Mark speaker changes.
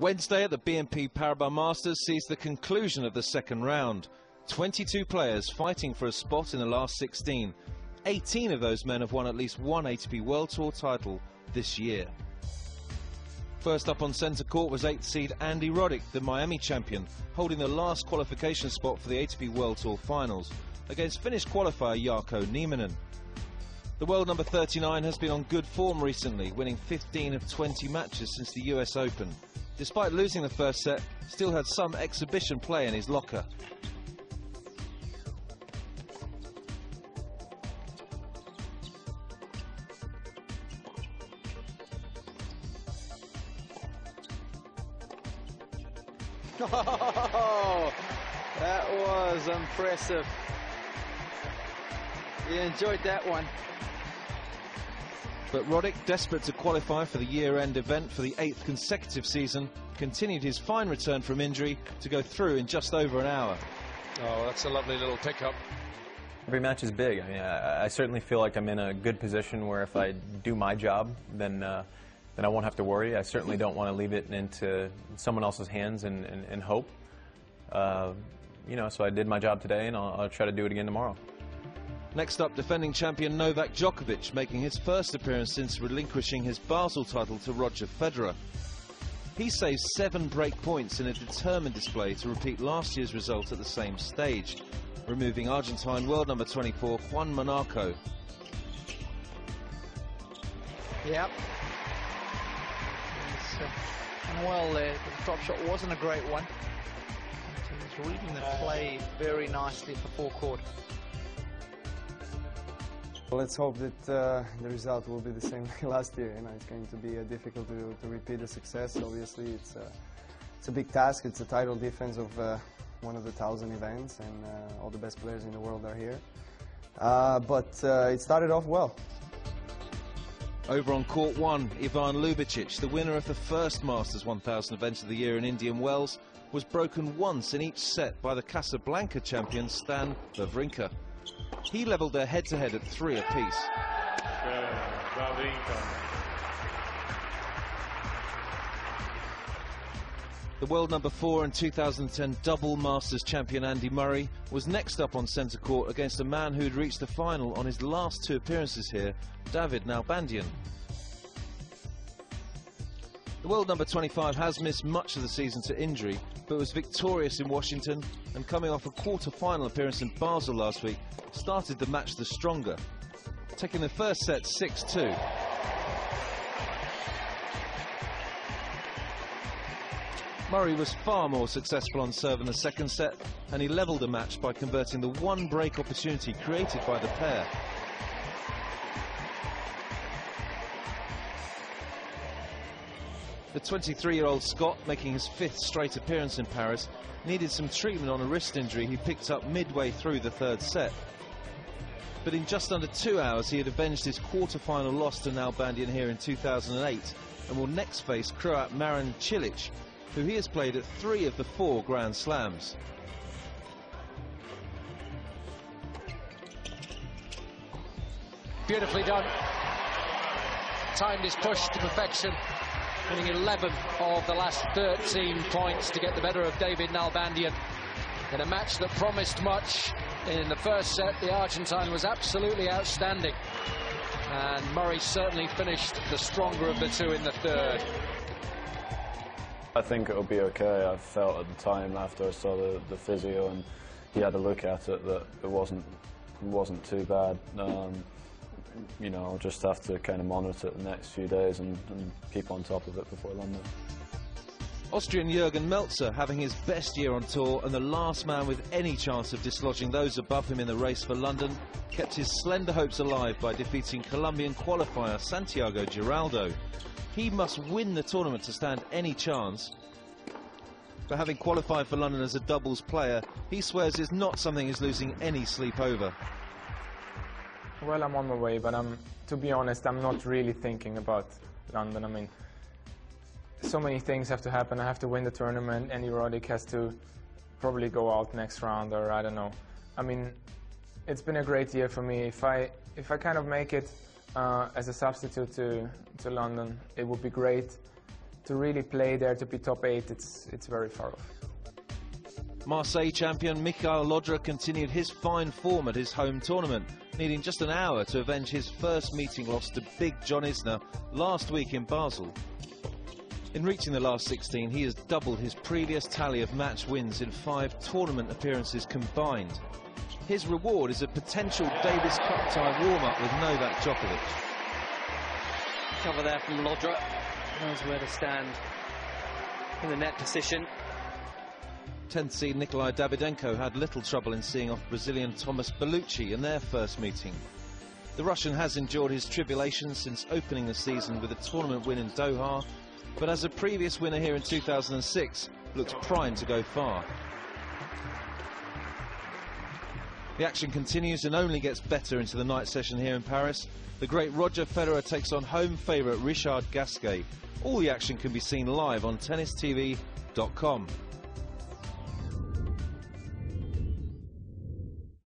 Speaker 1: Wednesday at the BNP Paribas Masters sees the conclusion of the second round. 22 players fighting for a spot in the last 16. 18 of those men have won at least one ATP World Tour title this year. First up on centre court was 8th seed Andy Roddick, the Miami champion, holding the last qualification spot for the ATP World Tour finals, against Finnish qualifier Jarkko Nieminen. The world number 39 has been on good form recently, winning 15 of 20 matches since the US Open. Despite losing the first set, still had some exhibition play in his locker.
Speaker 2: Oh, that was impressive. You enjoyed that one.
Speaker 1: But Roddick, desperate to qualify for the year-end event for the 8th consecutive season, continued his fine return from injury to go through in just over an hour.
Speaker 3: Oh, that's a lovely little pickup.
Speaker 4: Every match is big. I mean, I certainly feel like I'm in a good position where if I do my job, then I won't have to worry. I certainly don't want to leave it into someone else's hands and hope. You know, so I did my job today, and I'll try to do it again tomorrow.
Speaker 1: Next up, defending champion Novak Djokovic, making his first appearance since relinquishing his Basel title to Roger Federer. He saved 7 break points in a determined display to repeat last year's result at the same stage, removing Argentine world number 24 Juan Monaco.
Speaker 2: Yep. Well, the drop shot wasn't a great one. He was reading the play very nicely at the forecourt.
Speaker 5: Let's hope that the result will be the same like last year. You know, it's going to be difficult to repeat the success. Obviously, it's a big task. It's a title defense of one of the 1,000 events, and all the best players in the world are here. But it started off well.
Speaker 1: Over on court 1, Ivan Lubicic, the winner of the first Masters 1000 event of the year in Indian Wells, was broken once in each set by the Casablanca champion Stan Wawrinka. He levelled their head-to-head at 3 apiece. The world number 4 and 2010 double Masters champion Andy Murray was next up on centre court against a man who had reached the final on his last 2 appearances here, David Nalbandian. The world number 25 has missed much of the season to injury, but was victorious in Washington, and coming off a quarter-final appearance in Basel last week, started the match the stronger, taking the first set 6-2. Murray was far more successful on serve in the second set, and he levelled the match by converting the 1 break opportunity created by the pair. The 23-year-old Scot, making his 5th straight appearance in Paris, needed some treatment on a wrist injury he picked up midway through the 3rd set. But in just under 2 hours he had avenged his quarter-final loss to Nalbandian here in 2008, and will next face Croat Marin Cilic, who he has played at 3 of the 4 Grand Slams.
Speaker 3: Beautifully done. Timed his push to perfection, winning 11 of the last 13 points to get the better of David Nalbandian in a match that promised much. In the first set, the Argentine was absolutely outstanding, and Murray certainly finished the stronger of the 2 in the 3rd.
Speaker 6: I think it'll be okay. I felt at the time after I saw the physio and he had a look at it that it wasn't too bad. You know, I'll just have to kind of monitor it the next few days and keep on top of it before London.
Speaker 1: Austrian Jürgen Melzer, having his best year on tour and the last man with any chance of dislodging those above him in the race for London, kept his slender hopes alive by defeating Colombian qualifier Santiago Giraldo. He must win the tournament to stand any chance. But having qualified for London as a doubles player, he swears is not something he's losing any sleep over.
Speaker 7: Well, I'm on my way, but to be honest, I'm not really thinking about London. I mean, so many things have to happen. I have to win the tournament. Andy Roddick has to probably go out next round, or I don't know. I mean, it's been a great year for me. If I kind of make it as a substitute to London, it would be great. to really play there, to be top 8, it's very far off.
Speaker 1: Marseille champion Mikhail Lodra continued his fine form at his home tournament, needing just an hour to avenge his first meeting loss to Big John Isner last week in Basel. In reaching the last 16, he has doubled his previous tally of match wins in 5 tournament appearances combined. His reward is a potential Davis Cup tie warm-up with Novak Djokovic.
Speaker 8: Cover there from Lodra, knows where to stand in the net position.
Speaker 1: 10th seed Nikolai Davydenko had little trouble in seeing off Brazilian Thomas Bellucci in their first meeting. The Russian has endured his tribulations since opening the season with a tournament win in Doha, but as a previous winner here in 2006, looks primed to go far. The action continues and only gets better into the night session here in Paris. The great Roger Federer takes on home favourite Richard Gasquet. All the action can be seen live on tennistv.com.